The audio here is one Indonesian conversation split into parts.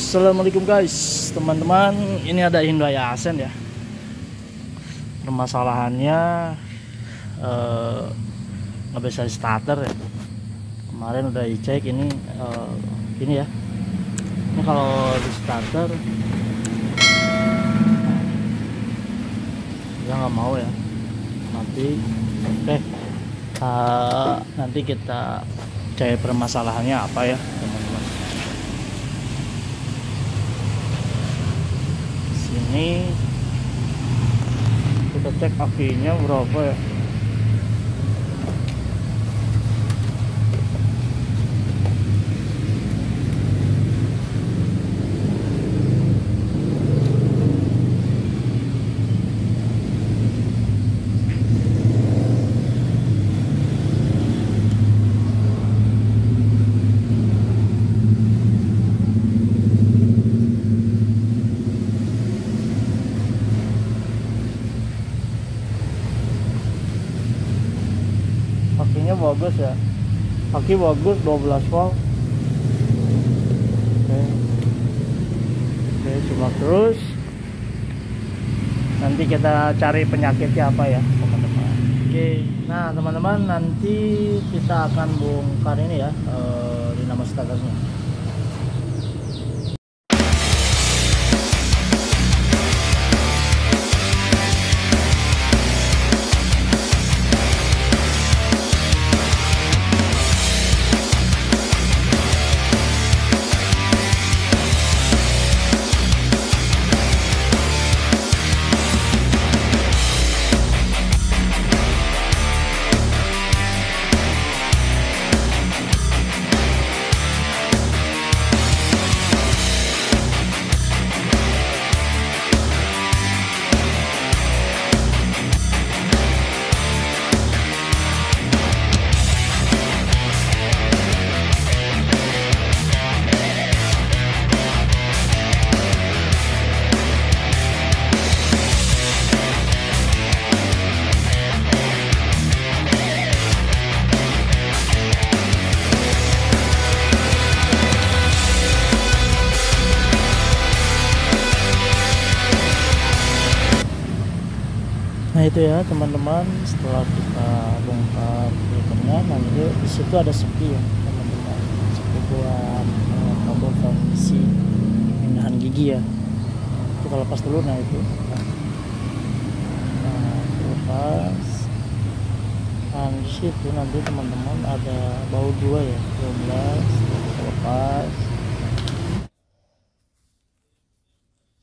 Assalamualaikum guys, teman-teman. Ini ada Hyundai Accent ya. Permasalahannya nggak bisa starter ya. Kemarin udah dicek ini ya. Ini kalau di starter dia nggak mau ya. Nanti kita cari permasalahannya apa ya, teman-teman. Sini kita cek akinya berapa ya. Akinya bagus ya, aki bagus 12 volt. Oke, coba terus. Nanti kita cari penyakitnya apa ya, teman-teman. Oke, nah teman-teman, nanti kita akan bongkar ini ya, dinamo starternya. Nah itu ya teman-teman, setelah kita bongkar filternya, nanti di situ ada sepi ya teman-teman, sepi buat kabel transmisi pindahan gigi ya. Kita lepas dulu. Nah itu, lepas. Nah di situ nanti teman-teman ada baut 2 ya, 12. Kita lepas.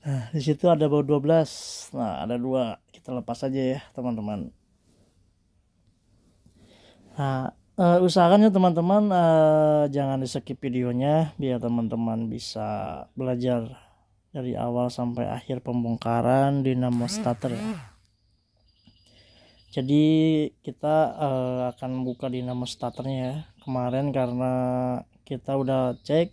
Nah di situ ada baut 12. Nah ada 2, kita lepas aja ya teman-teman. Nah usahakan ya teman-teman, jangan di skip videonya biar teman-teman bisa belajar dari awal sampai akhir pembongkaran dinamo starter ya. Jadi kita akan buka dinamo starternya ya. Kemarin karena kita udah cek,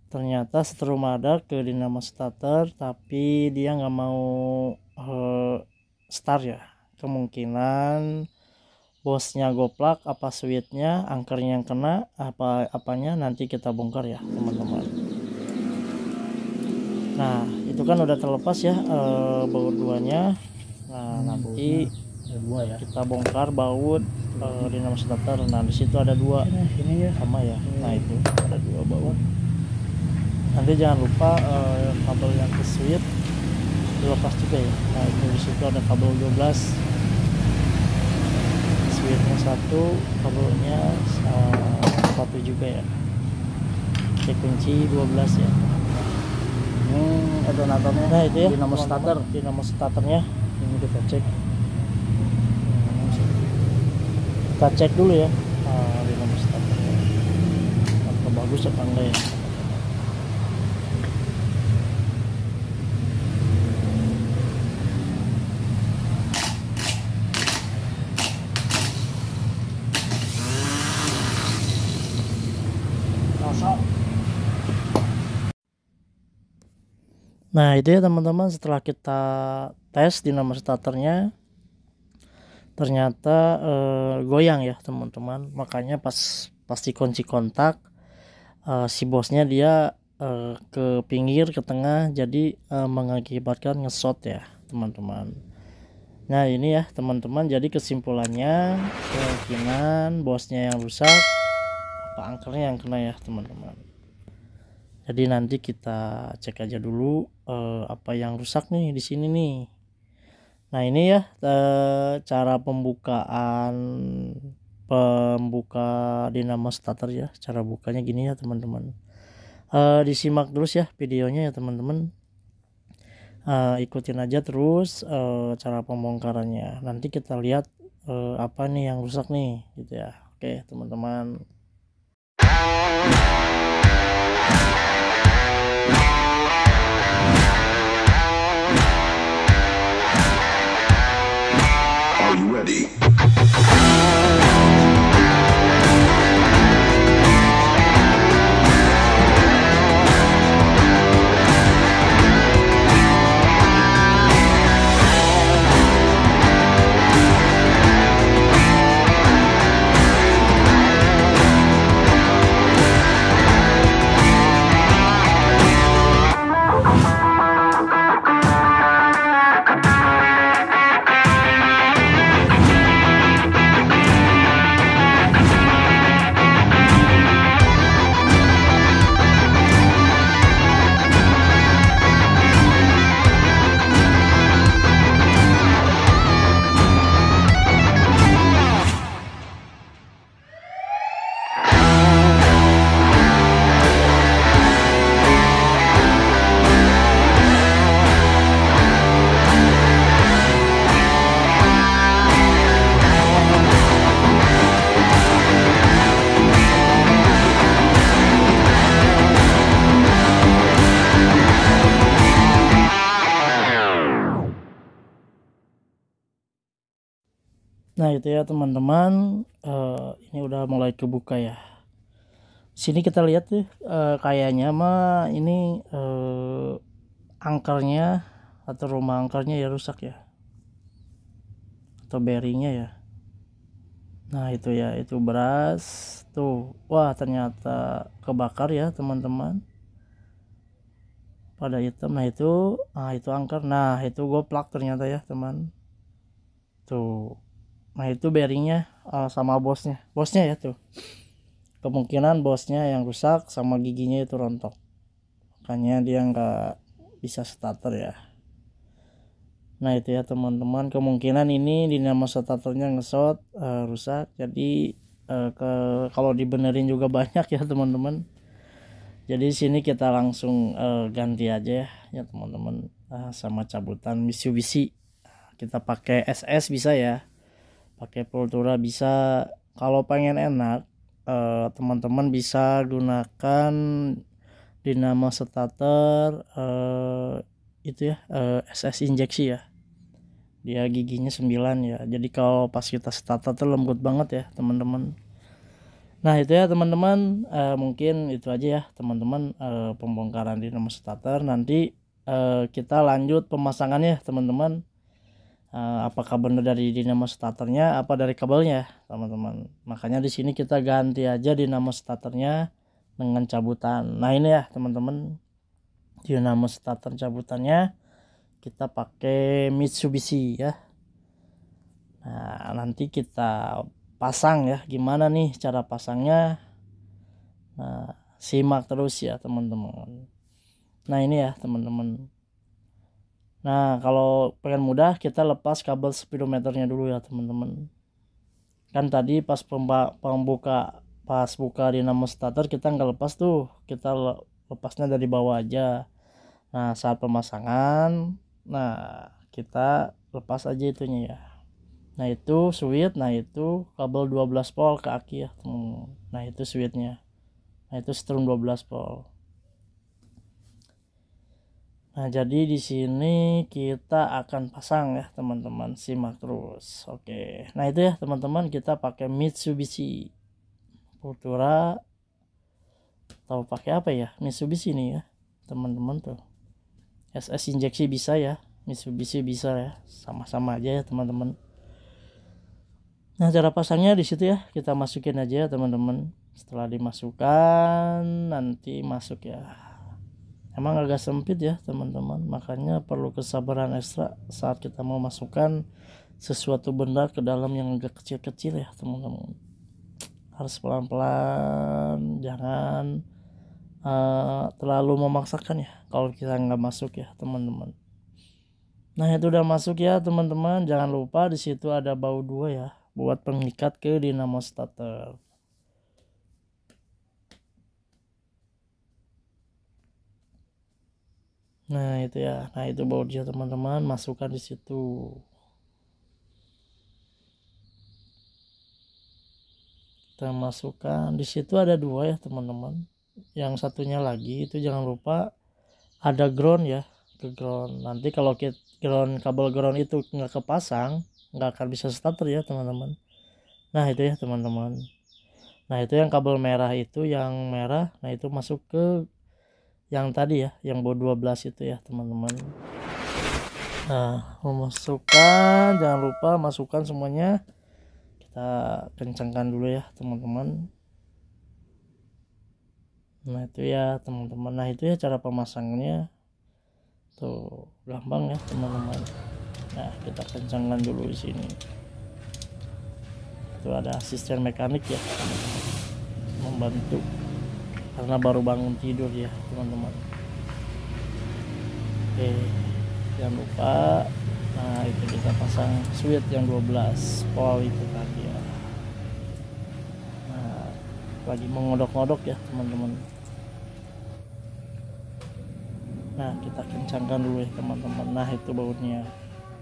ternyata setrum ada ke dinamo starter, tapi dia nggak mau start ya. Kemungkinan bosnya goplak, apa switchnya, angkernya yang kena, apanya nanti kita bongkar ya teman-teman. Nah itu kan udah terlepas ya baut 2-nya. Nah nanti ya, kita bongkar baut dinamo starter. Nah disitu ada 2 ini ya, sama ya. Nah itu ada 2 baut. Nanti jangan lupa kabel yang ke switch dilepas juga ya. Nah itu disitu ada kabel 12, switchnya 1, kabelnya 1 juga ya. Cek kunci 12 ya. Ini alternatornya. Nah itu ya dinamo starter, dinamo starternya ini kita cek. Kita cek dulu ya dinamo starternya apa bagus apa enggak ya. Nah itu ya teman-teman, setelah kita tes dinamo starternya ternyata goyang ya teman-teman. Makanya pas dikunci kontak si bosnya dia ke pinggir, ke tengah, jadi mengakibatkan ngesot ya teman-teman. Nah ini ya teman-teman, jadi kesimpulannya kemungkinan bosnya yang rusak, apa angkernya yang kena ya teman-teman. Jadi nanti kita cek aja dulu apa yang rusak nih di sini nih. Nah ini ya cara pembuka dinamo starter ya. Cara bukanya gini ya teman-teman. Disimak terus ya videonya ya teman-teman. Ikutin aja terus cara pembongkarannya. Nanti kita lihat apa nih yang rusak nih gitu ya. Oke teman-teman. Are you ready? Nah itu ya teman-teman, ini udah mulai kebuka ya. Sini kita lihat tuh kayaknya mah ini angkernya atau rumah angkernya ya rusak ya, atau bearingnya ya. Nah itu ya, itu beras tuh, wah ternyata kebakar ya teman-teman, pada hitam. Nah itu angker. Nah itu goplak ternyata ya teman tuh. Nah itu bearingnya sama bosnya ya tuh, kemungkinan bosnya yang rusak sama giginya itu rontok, makanya dia nggak bisa starter ya. Nah itu ya teman-teman, kemungkinan ini dinamo starternya ngesot rusak. Jadi kalau dibenerin juga banyak ya teman-teman. Jadi sini kita langsung ganti aja ya teman-teman, sama cabutan Mitsubishi. Kita pakai SS bisa ya, pakai Pultura bisa. Kalau pengen enak teman-teman bisa gunakan dinamo starter itu ya, SS injeksi ya, dia giginya 9 ya. Jadi kalau pas kita starter tuh lembut banget ya teman-teman. Nah itu ya teman-teman, mungkin itu aja ya teman-teman pembongkaran dinamo starter. Nanti kita lanjut pemasangannya teman-teman. Apakah benar dari dinamo starternya apa dari kabelnya teman-teman. Makanya di sini kita ganti aja dinamo starternya dengan cabutan. Nah ini ya teman-teman, dinamo starter cabutannya kita pakai Mitsubishi ya. Nah nanti kita pasang ya, gimana nih cara pasangnya. Nah simak terus ya teman-teman. Nah ini ya teman-teman. Nah kalau pengen mudah kita lepas kabel speedometernya dulu ya teman-teman. Kan tadi pas buka dinamo starter kita nggak lepas tuh, kita lepasnya dari bawah aja. Nah saat pemasangan, nah kita lepas aja itunya ya. Nah itu switch, nah itu kabel 12 volt ke aki ya teman. Nah itu switchnya, nah itu strum 12 volt. Nah jadi di sini kita akan pasang ya teman-teman, simak terus. Oke, nah itu ya teman-teman, kita pakai Mitsubishi Pultura atau pakai apa ya, Mitsubishi ini ya teman-teman tuh. SS injeksi bisa ya, Mitsubishi bisa ya, sama-sama aja ya teman-teman. Nah cara pasangnya di situ ya, kita masukin aja ya teman-teman. Setelah dimasukkan nanti masuk ya. emang agak sempit ya teman-teman, makanya perlu kesabaran ekstra saat kita mau masukkan sesuatu benda ke dalam yang agak kecil-kecil ya teman-teman. Harus pelan-pelan, jangan terlalu memaksakan ya kalau kita nggak masuk ya teman-teman. Nah itu udah masuk ya teman-teman, jangan lupa di situ ada baut 2 ya buat pengikat ke dinamo starter. Nah itu ya, nah itu bautnya teman-teman, masukkan di situ. Kita masukkan di situ ada 2 ya teman-teman. Yang satunya lagi itu jangan lupa ada ground ya, ke ground. Nanti kalau kita kabel ground itu nggak kepasang, nggak akan bisa starter ya teman-teman. Nah itu ya teman-teman. Nah itu yang kabel merah itu, yang merah, nah itu masuk ke yang tadi ya, yang baut 12 itu ya teman-teman. Nah memasukkan, jangan lupa masukkan semuanya, kita kencangkan dulu ya teman-teman. Nah itu ya teman-teman, nah itu ya cara pemasangannya tuh, gampang ya teman-teman. Nah kita kencangkan dulu di sini. Itu ada asisten mekanik ya teman-teman, membantu karena baru bangun tidur ya teman-teman. Oke, jangan lupa. Nah itu kita pasang switch yang 12 pol itu tadi ya. Nah lagi mengodok-ngodok ya teman-teman. Nah kita kencangkan dulu ya teman-teman. Nah itu bautnya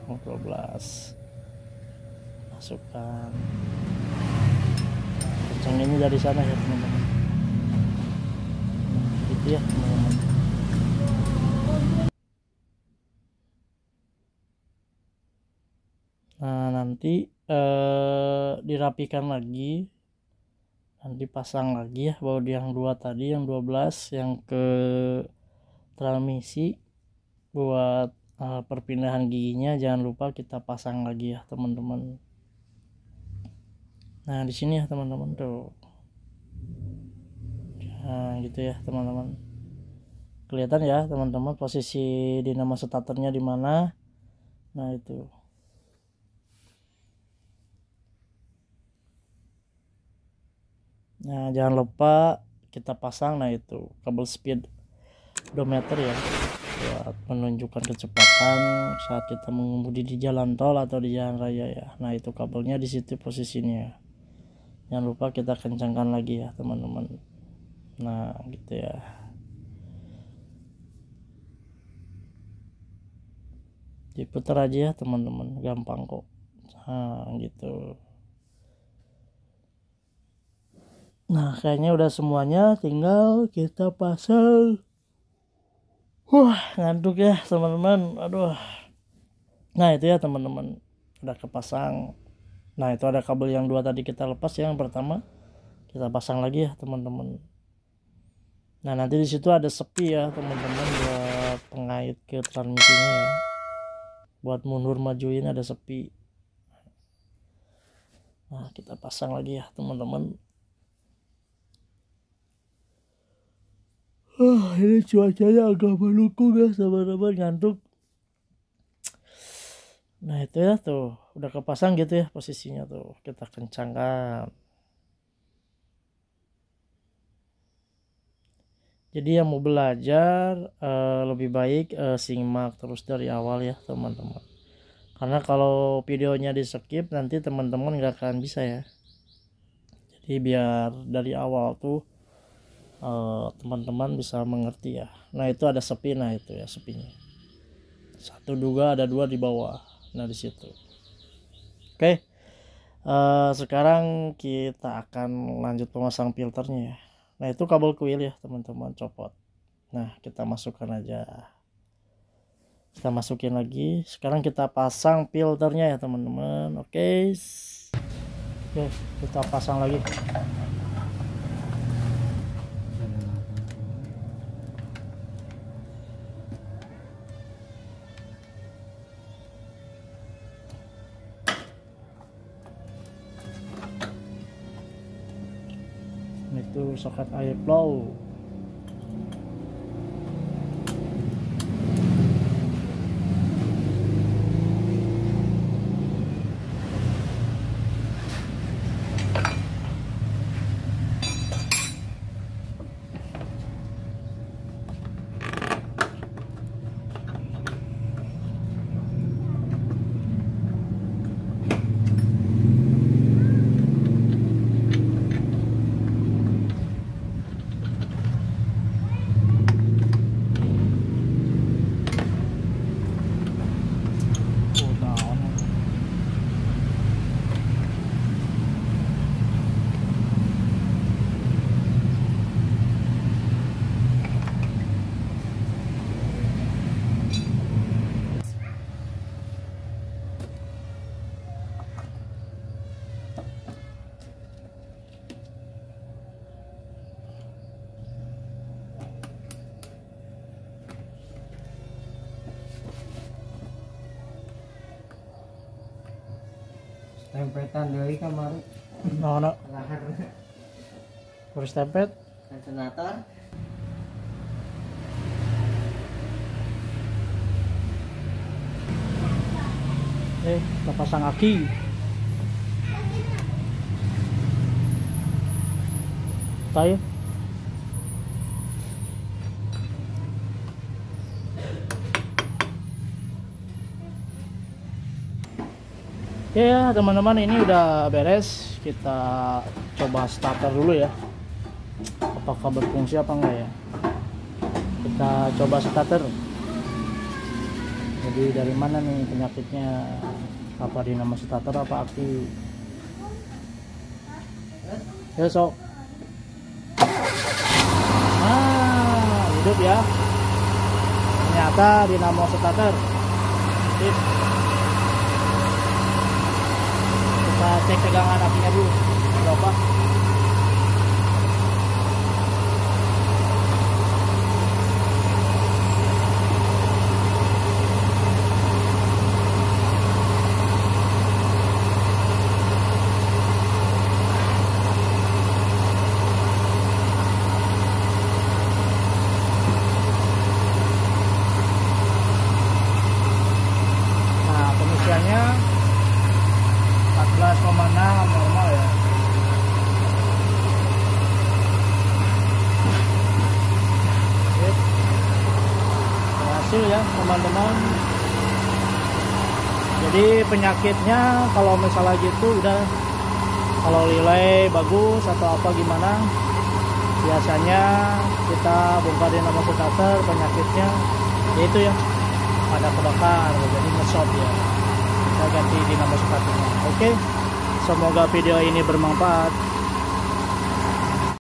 12, masukkan. Nah, kencanginnya dari sana ya teman-teman. Nah, gitu ya teman-teman. Nah nanti dirapikan lagi, nanti pasang lagi ya baut yang 2 tadi, yang 12 yang ke transmisi buat perpindahan giginya. Jangan lupa kita pasang lagi ya teman-teman. Nah di sini ya teman-teman tuh. Nah gitu ya teman-teman, kelihatan ya teman-teman posisi dinamo starternya di mana. Nah itu. Nah jangan lupa kita pasang, nah itu kabel speedometer ya, buat menunjukkan kecepatan saat kita mengemudi di jalan tol atau di jalan raya ya. Nah itu kabelnya di situ posisinya, jangan lupa kita kencangkan lagi ya teman-teman. Nah gitu ya, diputar aja ya teman-teman, gampang kok. Nah gitu. Nah kayaknya udah semuanya, tinggal kita pasang. Wah ngantuk ya teman-teman, aduh. Nah itu ya teman-teman, udah kepasang. Nah itu ada kabel yang 2 tadi kita lepas ya, yang pertama kita pasang lagi ya teman-teman. Nah nanti di situ ada sepi ya teman-teman, buat pengait ke transmisinya ya, buat mundur majuin ada sepi. Nah kita pasang lagi ya teman-teman. Ini cuacanya agak mendukung ya teman-teman, ngantuk. Nah itu ya tuh, udah kepasang gitu ya posisinya tuh, kita kencangkan. Jadi yang mau belajar lebih baik simak terus dari awal ya teman-teman, karena kalau videonya di skip nanti teman-teman nggak akan bisa ya. Jadi biar dari awal tuh teman-teman bisa mengerti ya. Nah itu ada sepi, nah itu ya sepinya, 1 juga ada 2 di bawah. Nah di situ. Oke, sekarang kita akan lanjut pemasang filternya ya. Nah itu kabel kuil ya teman-teman, copot. Nah kita masukkan aja, kita masukin lagi. Sekarang kita pasang filternya ya teman-teman. Oke, kita pasang lagi. Itu soket air flow. tempetan deui kamari. Nah, Lahar kurus tempet. alternator. Kita pasang aki. Tayo. Ya teman-teman, ini udah beres. Kita coba starter dulu ya, apakah berfungsi apa enggak ya. Kita coba starter. Jadi dari mana nih penyakitnya, apa dinamo starter apa aki. Ya sok. Nah hidup ya, ternyata dinamo starter. Sip. Kita cek tegangan apinya dulu berapa. Nah pengisiannya 14,6 normal ya. Sip. Berhasil ya teman-teman. Jadi penyakitnya kalau misalnya gitu udah, kalau relay bagus atau apa gimana, biasanya kita bongkar dinamo starter. Penyakitnya yaitu ya ada kebakar, jadi nge-short ya. Kita ganti dinamo starternya. Oke, semoga video ini bermanfaat.